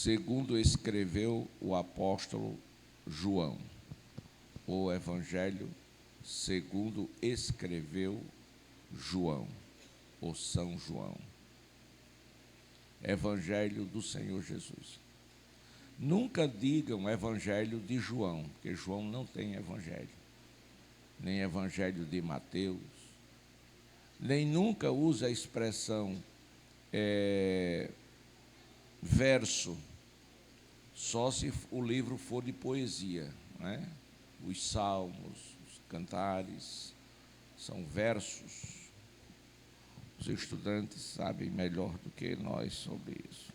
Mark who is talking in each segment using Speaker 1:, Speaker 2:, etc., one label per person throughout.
Speaker 1: segundo escreveu o apóstolo João. O Evangelho segundo escreveu João, ou São João. Evangelho do Senhor Jesus. Nunca digam Evangelho de João, porque João não tem Evangelho. Nem Evangelho de Mateus. Nem nunca use a expressão verso, só se o livro for de poesia, não é? Os salmos, os cantares, são versos. Os estudantes sabem melhor do que nós sobre isso.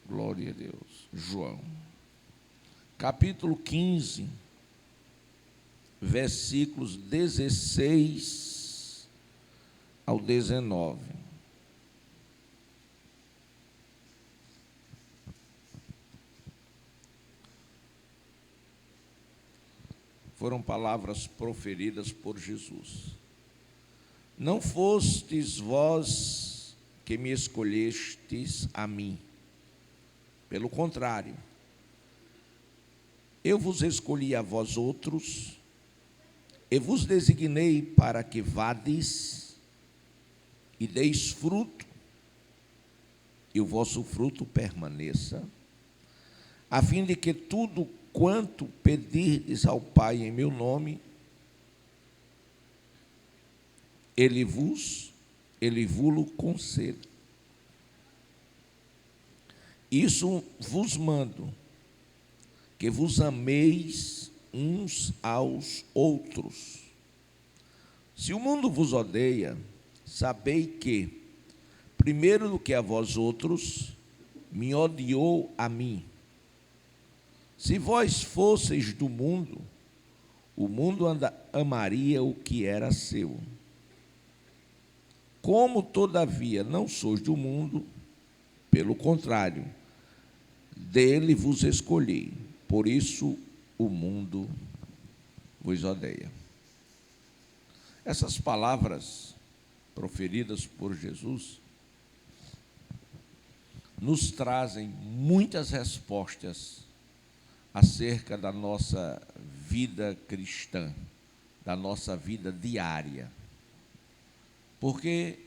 Speaker 1: Glória a Deus. João, capítulo 15, versículos 16 ao 19. Foram palavras proferidas por Jesus. Não fostes vós que me escolhestes a mim. Pelo contrário, eu vos escolhi a vós outros, e vos designei para que vades e deis fruto, e o vosso fruto permaneça, a fim de que tudo quanto pedirdes ao Pai em meu nome, Ele vos conceda. Isso vos mando, que vos ameis uns aos outros. Se o mundo vos odeia, sabei que, primeiro do que a vós outros, me odiou a mim. Se vós fosseis do mundo, o mundo amaria o que era seu. Como, todavia, não sois do mundo, pelo contrário, dele vos escolhi, por isso o mundo vos odeia. Essas palavras proferidas por Jesus nos trazem muitas respostas acerca da nossa vida cristã, da nossa vida diária. Porque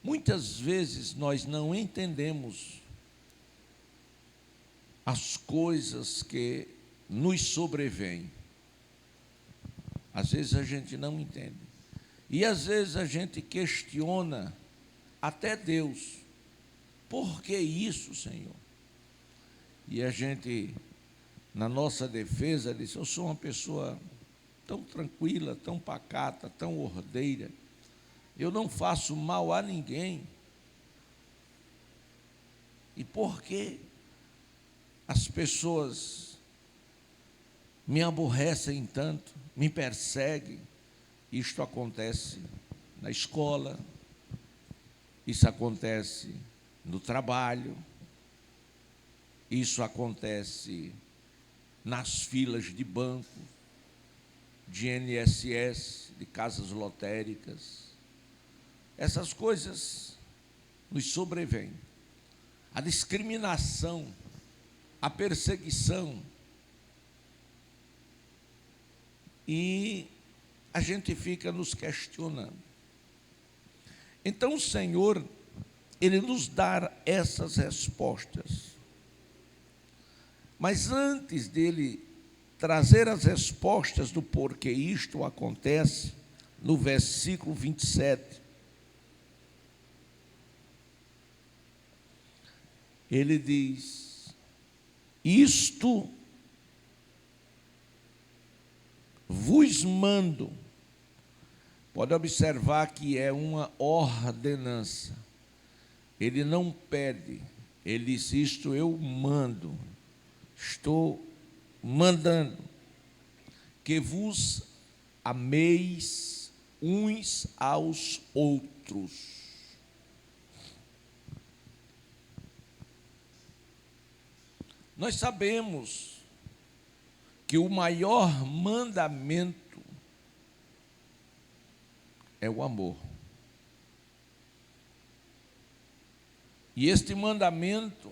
Speaker 1: muitas vezes nós não entendemos as coisas que nos sobrevêm. Às vezes a gente não entende. E às vezes a gente questiona até Deus. Por que isso, Senhor? E a gente, na nossa defesa, diz: eu sou uma pessoa tão tranquila, tão pacata, tão ordeira. Eu não faço mal a ninguém. E por que as pessoas me aborrecem tanto, me perseguem? Isto acontece na escola, isso acontece no trabalho, isso acontece nas filas de banco, de INSS, de casas lotéricas. Essas coisas nos sobrevêm. A discriminação, a perseguição. E a gente fica nos questionando. Então o Senhor, Ele nos dá essas respostas. Mas antes dele trazer as respostas do porquê isto acontece, no versículo 27, ele diz: isto vos mando. Pode observar que é uma ordenança. Ele não pede, ele diz: isto eu mando, estou mandando, que vos ameis uns aos outros. Nós sabemos que o maior mandamento é o amor. E este mandamento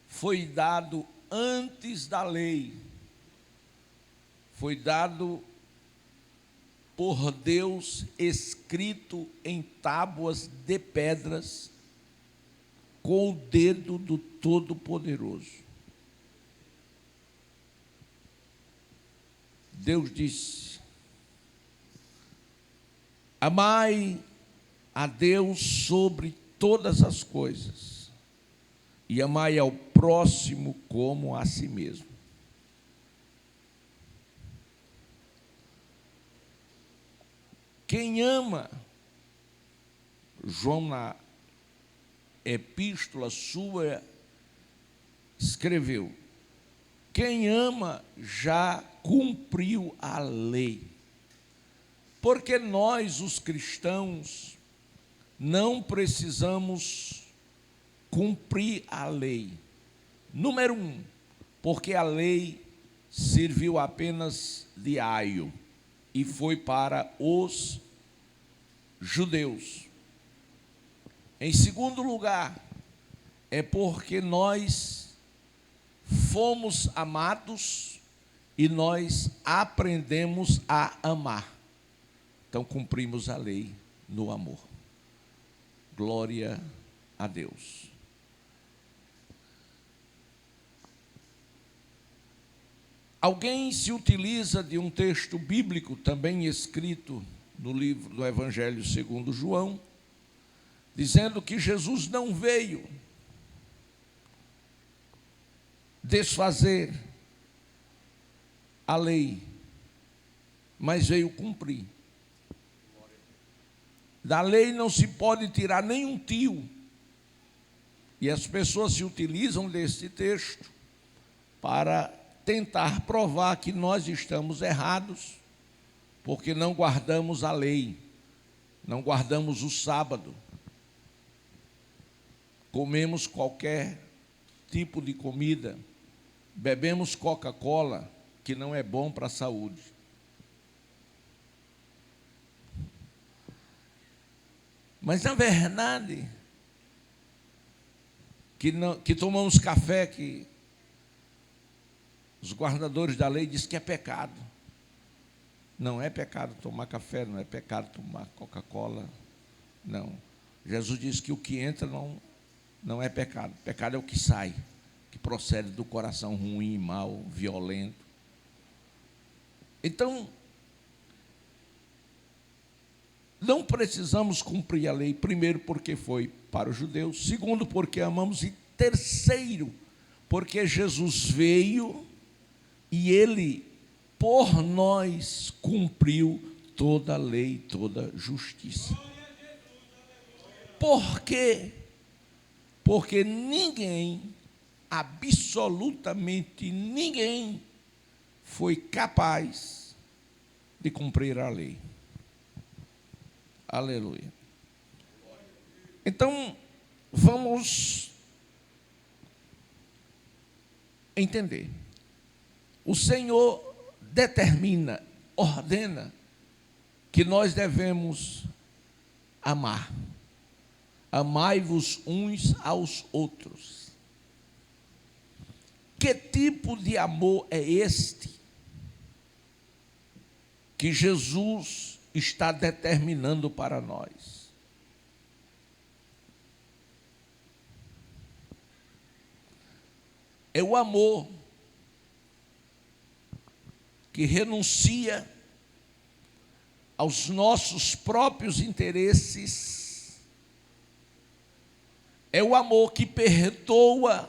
Speaker 1: foi dado antes da lei. Foi dado por Deus, escrito em tábuas de pedras, com o dedo do Todo-Poderoso. Deus disse: amai a Deus sobre todas as coisas, e amai ao próximo como a si mesmo. Quem ama, João na epístola sua escreveu, quem ama já cumpriu a lei. Porque nós, os cristãos, não precisamos cumprir a lei. Número 1, porque a lei serviu apenas de aio e foi para os judeus. Em segundo lugar, é porque nós fomos amados e nós aprendemos a amar. Então cumprimos a lei no amor. Glória a Deus. Alguém se utiliza de um texto bíblico também escrito no livro do Evangelho segundo João, dizendo que Jesus não veio desfazer a lei, mas veio cumprir. Da lei não se pode tirar nenhum tio. E as pessoas se utilizam desse texto para tentar provar que nós estamos errados, porque não guardamos a lei, não guardamos o sábado, comemos qualquer tipo de comida, bebemos Coca-Cola, que não é bom para a saúde. Mas, na verdade, que tomamos café, que os guardadores da lei dizem que é pecado. Não é pecado tomar café, não é pecado tomar Coca-Cola, não. Jesus disse que o que entra não é pecado. Pecado é o que sai, que procede do coração ruim, mau, violento. Então, não precisamos cumprir a lei, primeiro, porque foi para os judeus, segundo, porque amamos, e terceiro, porque Jesus veio e ele, por nós, cumpriu toda a lei, toda a justiça. Por quê? Porque ninguém, absolutamente ninguém, foi capaz de cumprir a lei. Aleluia. Então, vamos entender. O Senhor determina, ordena que nós devemos amar. Amai-vos uns aos outros. Que tipo de amor é este que Jesus está determinando para nós? É o amor que renuncia aos nossos próprios interesses. É o amor que perdoa.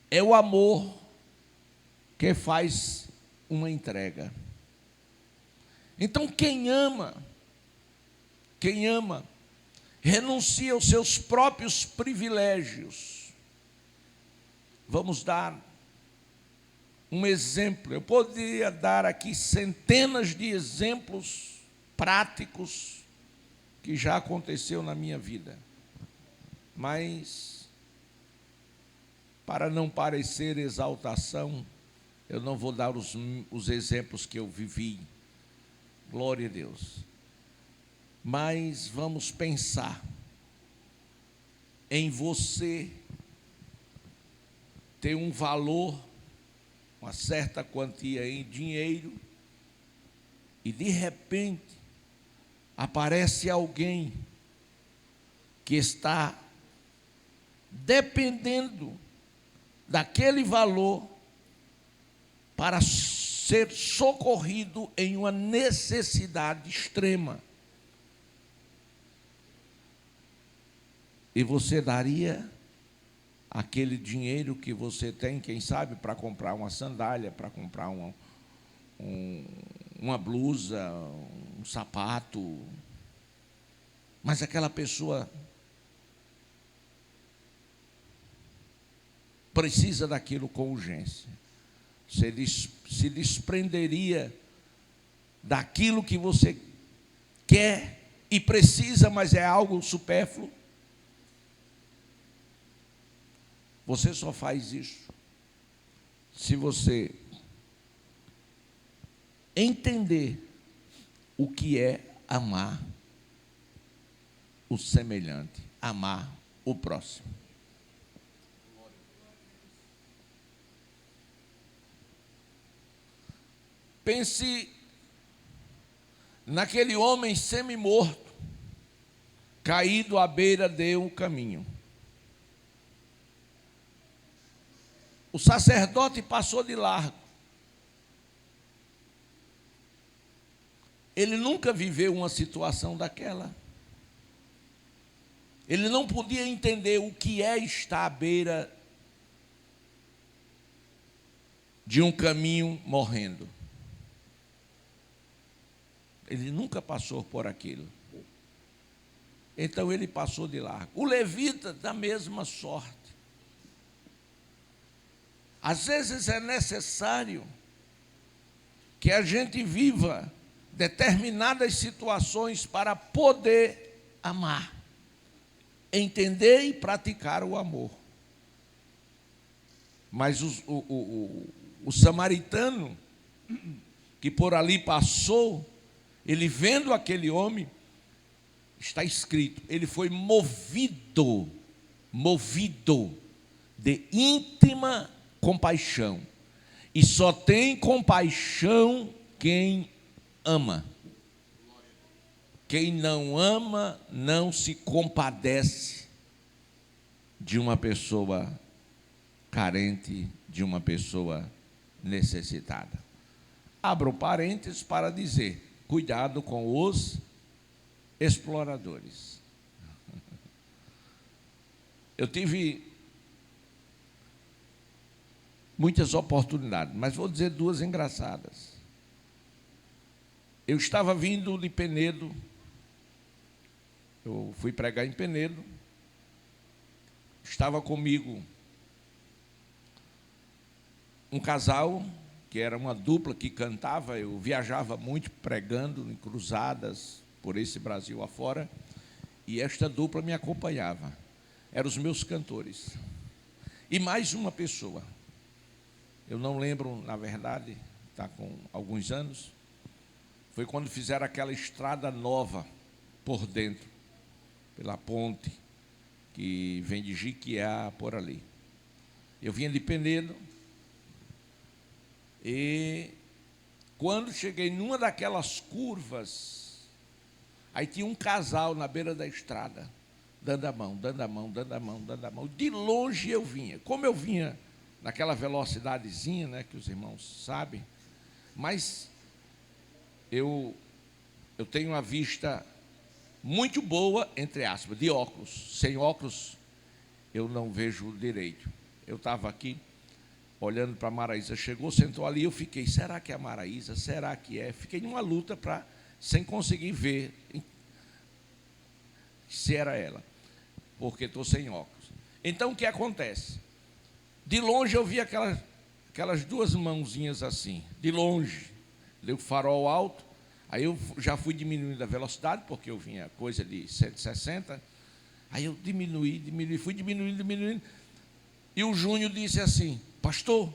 Speaker 1: É o amor que faz uma entrega. Então, quem ama, renuncia aos seus próprios privilégios. Vamos dar um exemplo. Eu poderia dar aqui centenas de exemplos práticos que já aconteceu na minha vida. Mas, para não parecer exaltação, eu não vou dar os exemplos que eu vivi. Glória a Deus. Mas vamos pensar. em você ter um valor, uma certa quantia em dinheiro, e de repente aparece alguém que está dependendo daquele valor para ser socorrido em uma necessidade extrema. E você daria aquele dinheiro que você tem, quem sabe, para comprar uma sandália, para comprar uma blusa, um sapato. Mas aquela pessoa precisa daquilo com urgência. Você se desprenderia daquilo que você quer e precisa, mas é algo supérfluo? Você só faz isso se você entender o que é amar o semelhante, amar o próximo. Pense naquele homem semi-morto, caído à beira de um caminho. O sacerdote passou de largo. Ele nunca viveu uma situação daquela. Ele não podia entender o que é estar à beira de um caminho morrendo. Ele nunca passou por aquilo. Então ele passou de largo. O levita, da mesma sorte. Às vezes é necessário que a gente viva determinadas situações para poder amar, entender e praticar o amor. Mas o samaritano que por ali passou, ele vendo aquele homem, está escrito, ele foi movido de íntima compaixão. E só tem compaixão quem ama. Quem não ama não se compadece de uma pessoa carente, de uma pessoa necessitada. Abro parênteses para dizer, cuidado com os exploradores. Eu tive muitas oportunidades, mas vou dizer duas engraçadas. Eu estava vindo de Penedo, eu fui pregar em Penedo, estava comigo um casal, que era uma dupla que cantava, eu viajava muito pregando em cruzadas por esse Brasil afora, e esta dupla me acompanhava, eram os meus cantores. E mais uma pessoa, eu não lembro, na verdade, está com alguns anos, foi quando fizeram aquela estrada nova por dentro, pela ponte, que vem de Jiquiá, por ali. Eu vinha de Penedo, e quando cheguei numa daquelas curvas, aí tinha um casal na beira da estrada, dando a mão, dando a mão, dando a mão, dando a mão. De longe eu vinha, como eu vinha naquela velocidadezinha, né, que os irmãos sabem, mas eu tenho uma vista muito boa, entre aspas, de óculos. Sem óculos, eu não vejo direito. Eu estava aqui, olhando para a Maraísa, chegou, sentou ali, eu fiquei, será que é a Maraísa? Será que é? Fiquei numa luta sem conseguir ver se era ela, porque estou sem óculos. Então, o que acontece? De longe eu vi aquelas duas mãozinhas assim, de longe, deu farol alto, aí eu já fui diminuindo a velocidade, porque eu vinha coisa de 160, aí eu fui diminuindo, e o Júnior disse assim, pastor,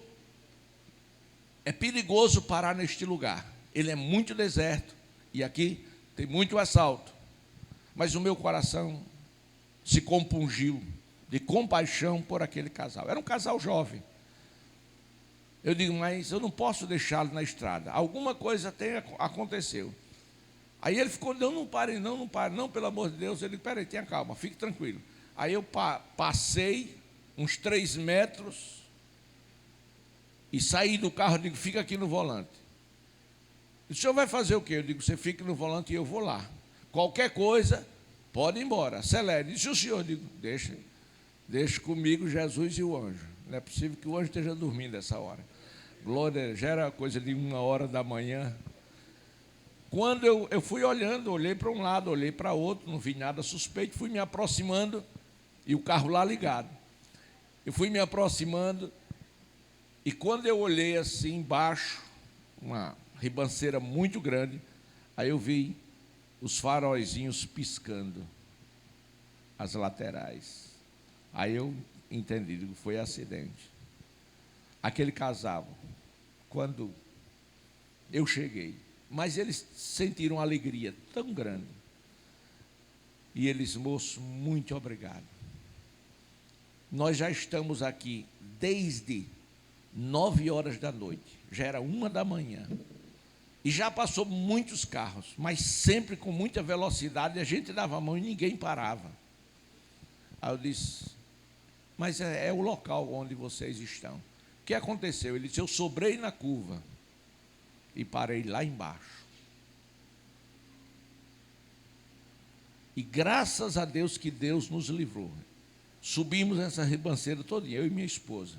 Speaker 1: é perigoso parar neste lugar, ele é muito deserto, e aqui tem muito assalto, mas o meu coração se compungiu, de compaixão por aquele casal. Era um casal jovem. Eu digo, mas eu não posso deixá-lo na estrada. Alguma coisa aconteceu. Aí ele ficou, não pare, não, pelo amor de Deus. Ele, peraí, tenha calma, fique tranquilo. Aí eu passei uns 3 metros e saí do carro, digo, fica aqui no volante. O senhor vai fazer o quê? Eu digo, você fica no volante e eu vou lá. Qualquer coisa, pode ir embora, acelere. Disse o senhor, digo, deixa comigo Jesus e o anjo. Não é possível que o anjo esteja dormindo essa hora. Glória, já era coisa de 1h da manhã. Quando eu fui olhando, olhei para um lado, olhei para outro, não vi nada suspeito, fui me aproximando e o carro lá ligado. Eu fui me aproximando e quando eu olhei assim embaixo, uma ribanceira muito grande, aí eu vi os faróizinhos piscando, as laterais. Aí eu entendi, digo, foi acidente. Aquele casal, quando eu cheguei, mas eles sentiram uma alegria tão grande. E eles, moço, muito obrigado. Nós já estamos aqui desde 9h da noite, já era 1h. E já passou muitos carros, mas sempre com muita velocidade, a gente dava a mão e ninguém parava. Aí eu disse, mas é o local onde vocês estão. O que aconteceu? Ele disse, eu sobrei na curva e parei lá embaixo. E graças a Deus que Deus nos livrou. Subimos essa ribanceira todinha, eu e minha esposa.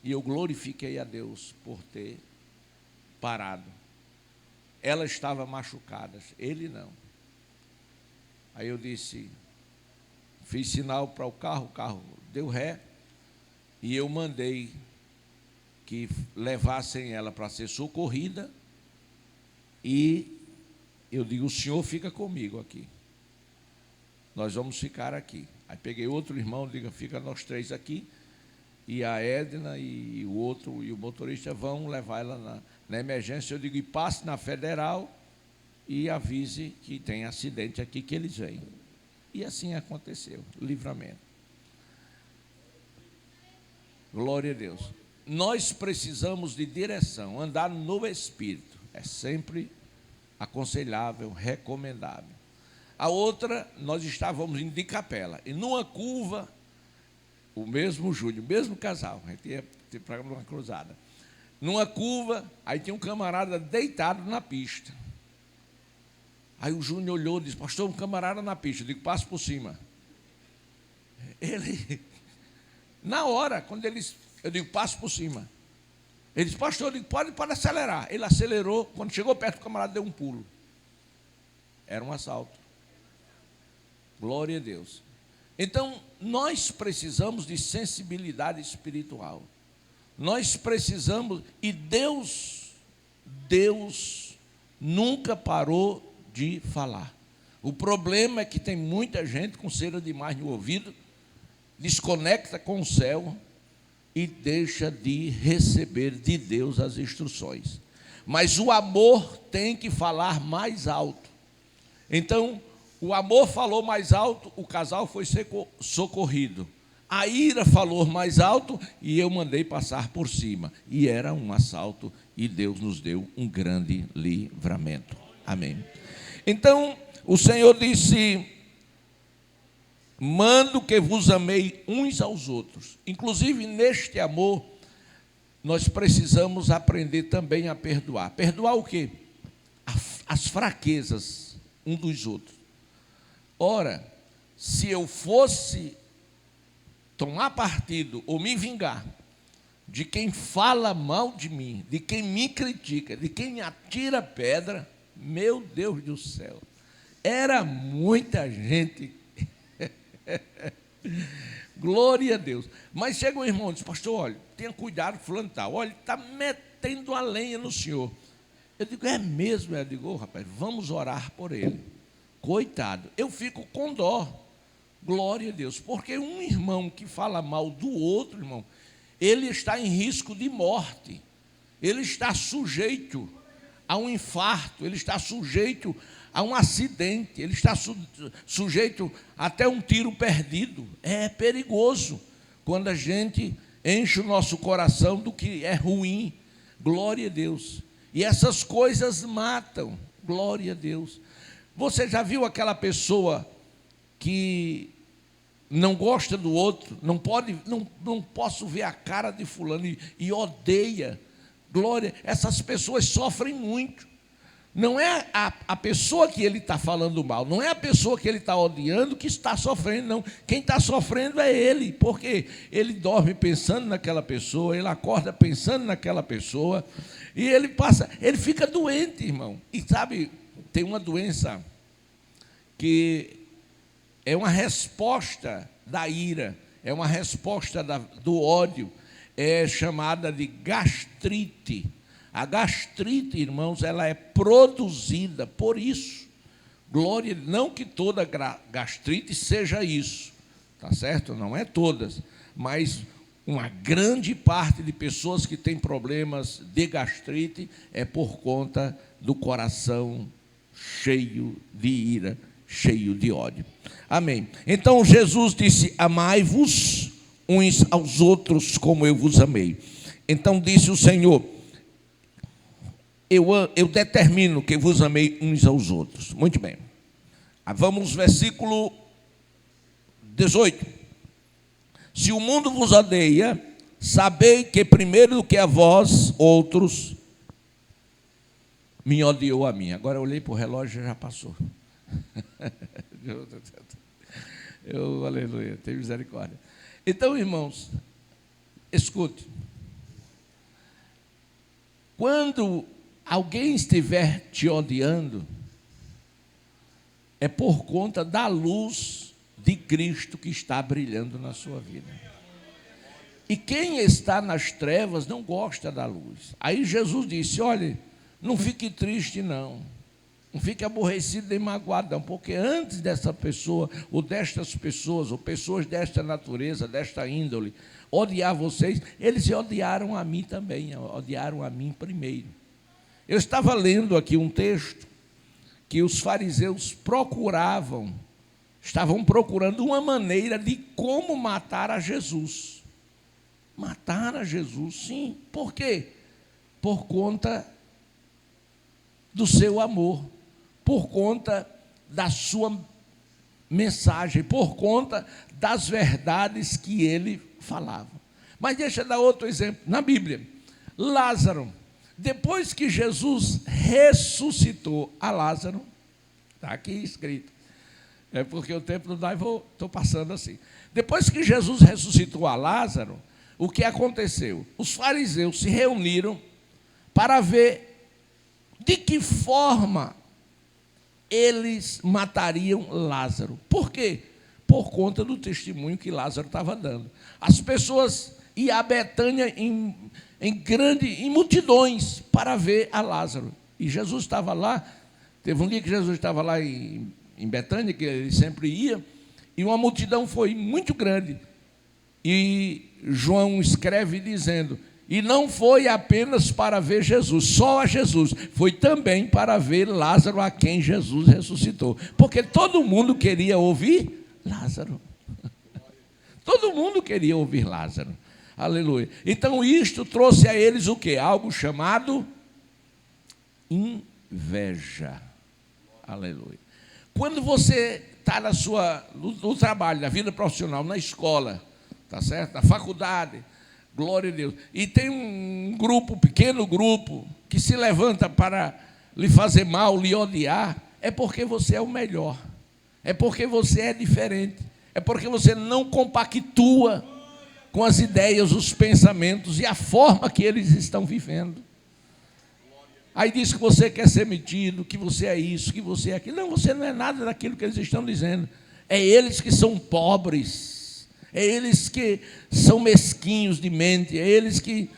Speaker 1: E eu glorifiquei a Deus por ter parado. Ela estava machucada, ele não. Aí eu disse, fiz sinal para o carro deu ré, e eu mandei que levassem ela para ser socorrida, e eu digo, o senhor fica comigo aqui, nós vamos ficar aqui. Aí peguei outro irmão, digo, fica nós 3 aqui, e a Edna e o outro, e o motorista vão levar ela na emergência. Eu digo, e passe na Federal e avise que tem acidente aqui, que eles vêm. E assim aconteceu, livramento. Glória a Deus. Nós precisamos de direção, andar no Espírito. É sempre aconselhável, recomendável. A outra, nós estávamos indo de Capela, e numa curva, o mesmo Júlio, o mesmo casal, a gente ia para uma cruzada. Numa curva, aí tinha um camarada deitado na pista. Aí o Júnior olhou e disse, pastor, um camarada na pista. Eu digo, passe por cima. Ele, na hora, eu digo, passe por cima. Ele disse, pastor, eu digo, pode acelerar. Ele acelerou, quando chegou perto, o camarada deu um pulo. Era um assalto. Glória a Deus. Então, nós precisamos de sensibilidade espiritual. Nós precisamos, e Deus nunca parou de falar. O problema é que tem muita gente com cera demais no ouvido, desconecta com o céu e deixa de receber de Deus as instruções. Mas o amor tem que falar mais alto. Então, o amor falou mais alto, o casal foi socorrido. A ira falou mais alto e eu mandei passar por cima. E era um assalto e Deus nos deu um grande livramento. Amém. Então, o Senhor disse, mando que vos amei uns aos outros. Inclusive, neste amor, nós precisamos aprender também a perdoar. Perdoar o quê? As fraquezas um dos outros. Ora, se eu fosse tomar partido ou me vingar de quem fala mal de mim, de quem me critica, de quem me atira pedra, meu Deus do céu, era muita gente. Glória a Deus. Mas chega um irmão e diz, pastor, olha, tenha cuidado, fulano tal, olha, está metendo a lenha no senhor. Eu digo, é mesmo? Eu digo, rapaz, vamos orar por ele. Coitado, eu fico com dó. Glória a Deus, porque um irmão que fala mal do outro irmão, ele está em risco de morte, ele está sujeito a um infarto, ele está sujeito a um acidente, ele está sujeito até um tiro perdido. É perigoso quando a gente enche o nosso coração do que é ruim. Glória a Deus. E essas coisas matam. Glória a Deus. Você já viu aquela pessoa que não gosta do outro, não posso ver a cara de fulano e odeia? Glória, essas pessoas sofrem muito. Não é a pessoa que ele está falando mal, não é a pessoa que ele está odiando que está sofrendo, não. Quem está sofrendo é ele, porque ele dorme pensando naquela pessoa, ele acorda pensando naquela pessoa, e ele fica doente, irmão. E sabe, tem uma doença que é uma resposta da ira, é uma resposta do ódio, é chamada de gastrite. A gastrite, irmãos, ela é produzida por isso. Glória, não que toda gastrite seja isso, tá certo? Não é todas, mas uma grande parte de pessoas que têm problemas de gastrite é por conta do coração cheio de ira, cheio de ódio. Amém. Então Jesus disse: amai-vos uns aos outros como eu vos amei. Então disse o Senhor: eu determino que vos amei uns aos outros. Muito bem. Vamos, versículo 18. Se o mundo vos odeia, sabei que primeiro do que a vós, outros, me odiou a mim. Agora eu olhei para o relógio e já passou. Aleluia, tem misericórdia. Então, irmãos, escute. Quando alguém estiver te odiando, é por conta da luz de Cristo que está brilhando na sua vida. E quem está nas trevas não gosta da luz. Aí Jesus disse: olha, não fique triste não. Não fique aborrecido nem magoado não, porque antes dessa pessoa, ou destas pessoas, ou pessoas desta natureza, desta índole, odiar vocês, eles se odiaram a mim também, odiaram a mim primeiro. Eu estava lendo aqui um texto que os fariseus estavam procurando uma maneira de como matar a Jesus. Matar a Jesus, sim. Por quê? Por conta do seu amor, por conta da sua mensagem, por conta das verdades que ele falava. Mas deixa eu dar outro exemplo. Na Bíblia, Lázaro, depois que Jesus ressuscitou a Lázaro, está aqui escrito, é porque o tempo não dá e estou passando assim. Depois que Jesus ressuscitou a Lázaro, o que aconteceu? Os fariseus se reuniram para ver de que forma eles matariam Lázaro. Por quê? Por conta do testemunho que Lázaro estava dando. As pessoas iam a Betânia em multidões para ver a Lázaro. E Jesus estava lá. Teve um dia que Jesus estava lá em Betânia, que ele sempre ia, e uma multidão foi muito grande. E João escreve dizendo: e não foi apenas para ver Jesus, só a Jesus, foi também para ver Lázaro, a quem Jesus ressuscitou. Porque todo mundo queria ouvir Lázaro. Todo mundo queria ouvir Lázaro. Aleluia. Então isto trouxe a eles o quê? Algo chamado inveja. Aleluia. Quando você está no trabalho, na vida profissional, na escola, tá certo? Na faculdade, glória a Deus, e tem um pequeno grupo, que se levanta para lhe fazer mal, lhe odiar, é porque você é o melhor, é porque você é diferente, é porque você não compactua com as ideias, os pensamentos e a forma que eles estão vivendo. Aí diz que você quer ser metido, que você é isso, que você é aquilo. Não, você não é nada daquilo que eles estão dizendo. É eles que são pobres, é eles que são mesquinhos de mente, é eles que...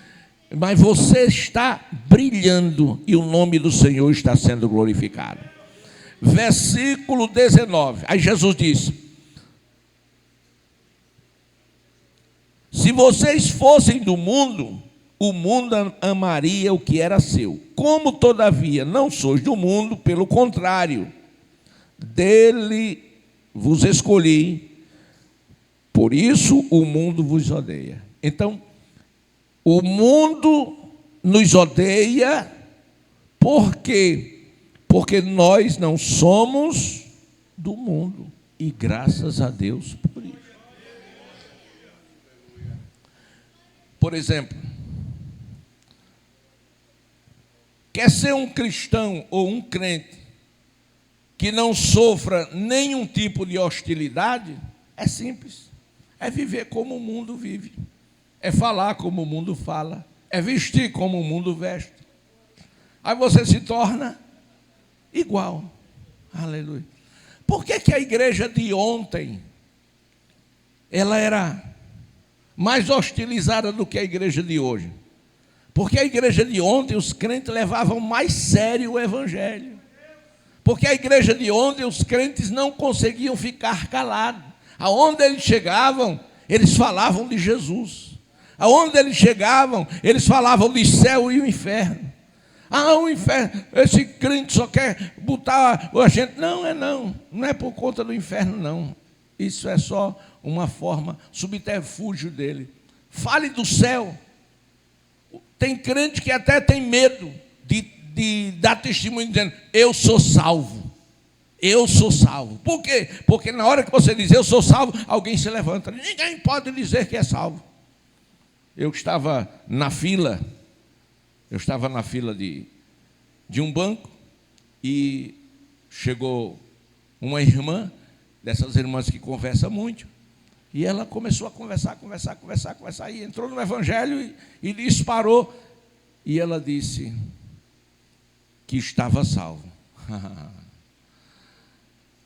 Speaker 1: Mas você está brilhando e o nome do Senhor está sendo glorificado. Versículo 19. Aí Jesus disse: se vocês fossem do mundo, o mundo amaria o que era seu. Como, todavia, não sois do mundo, pelo contrário, dele vos escolhi, por isso o mundo vos odeia. Então, o mundo nos odeia porque nós não somos do mundo, e graças a Deus por isso. Por exemplo, quer ser um cristão ou um crente que não sofra nenhum tipo de hostilidade? É simples, é viver como o mundo vive, é falar como o mundo fala, é vestir como o mundo veste. Aí você se torna igual. Aleluia. Por que a igreja de ontem ela era mais hostilizada do que a igreja de hoje? Porque a igreja de ontem os crentes levavam mais sério o evangelho. Porque a igreja de ontem os crentes não conseguiam ficar calados. Aonde eles chegavam, eles falavam de Jesus. Aonde eles chegavam, eles falavam de céu e o inferno. Ah, o inferno, esse crente só quer botar a gente. Não é por conta do inferno, não. Isso é só uma forma, subterfúgio dele. Fale do céu. Tem crente que até tem medo de dar testemunho dizendo, eu sou salvo. Eu sou salvo. Por quê? Porque na hora que você diz eu sou salvo, alguém se levanta. Ninguém pode dizer que é salvo. Eu estava na fila de um banco e chegou uma irmã, dessas irmãs que conversa muito, e ela começou a conversar, e entrou no evangelho e disparou, e ela disse que estava salvo.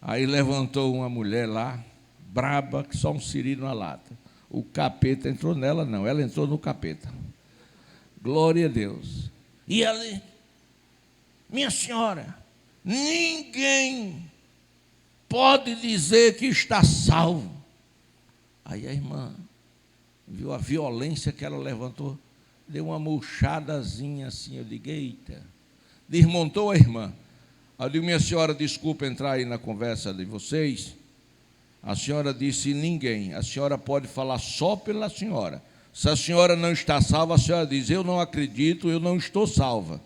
Speaker 1: Aí levantou uma mulher lá, braba, que só um siri na lata. O capeta entrou nela, não, ela entrou no capeta. Glória a Deus. E ali, minha senhora, ninguém pode dizer que está salvo. Aí a irmã viu a violência que ela levantou, deu uma murchadazinha assim, eu digo, eita. Desmontou a irmã. Eu digo, minha senhora, desculpa entrar aí na conversa de vocês. A senhora disse ninguém, a senhora pode falar só pela senhora. Se a senhora não está salva, a senhora diz, eu não acredito, eu não estou salva.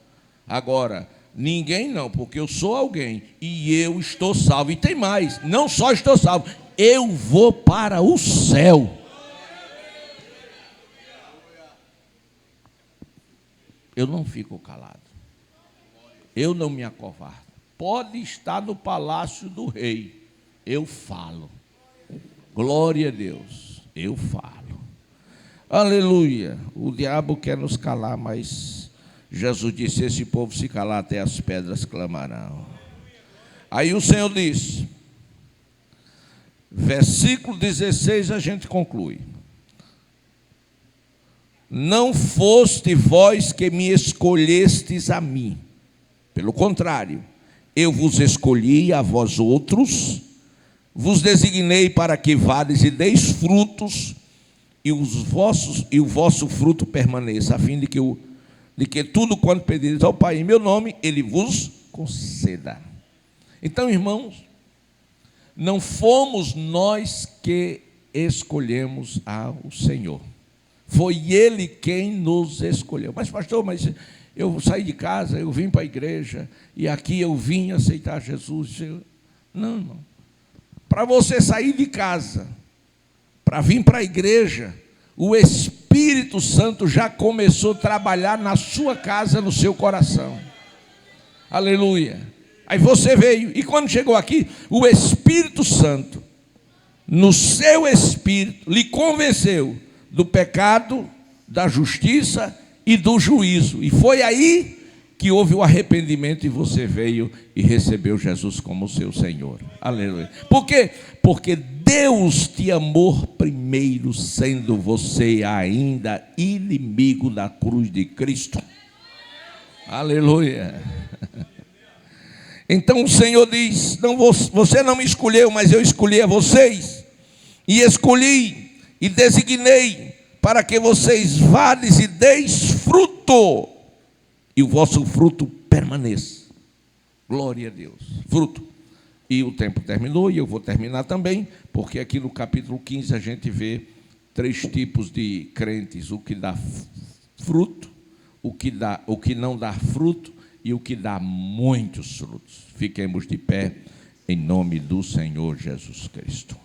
Speaker 1: Agora, ninguém não, porque eu sou alguém e eu estou salvo. E tem mais, não só estou salvo, eu vou para o céu. Eu não fico calado. Eu não me acovardo. Pode estar no palácio do rei, eu falo. Glória a Deus, eu falo. Aleluia. O diabo quer nos calar, mas Jesus disse, esse povo se calar até as pedras clamarão. Aí o Senhor diz, versículo 16 a gente conclui. Não foste vós que me escolhestes a mim. Pelo contrário, eu vos escolhi a vós outros, vos designei para que vades e deis frutos, e o vosso fruto permaneça, a fim de que tudo quanto pedireis ao Pai em meu nome, Ele vos conceda. Então, irmãos, não fomos nós que escolhemos ao Senhor. Foi Ele quem nos escolheu. Mas pastor, eu saí de casa, eu vim para a igreja, e aqui eu vim aceitar Jesus. Não. Para você sair de casa, para vir para a igreja, o Espírito Santo já começou a trabalhar na sua casa, no seu coração. Aleluia. Aí você veio, e quando chegou aqui, o Espírito Santo, no seu espírito, lhe convenceu do pecado, da justiça e do juízo. E foi aí que houve o arrependimento e você veio e recebeu Jesus como seu Senhor. Aleluia. Por quê? Porque Deus te amou primeiro, sendo você ainda inimigo da cruz de Cristo. Aleluia. Então o Senhor diz, não, você não me escolheu, mas eu escolhi a vocês, e escolhi e designei para que vocês vades e deis fruto, e o vosso fruto permaneça. Glória a Deus. Fruto. E o tempo terminou, e eu vou terminar também, porque aqui no capítulo 15 a gente vê 3 tipos de crentes: o que dá fruto, o que não dá fruto e o que dá muitos frutos. Fiquemos de pé em nome do Senhor Jesus Cristo.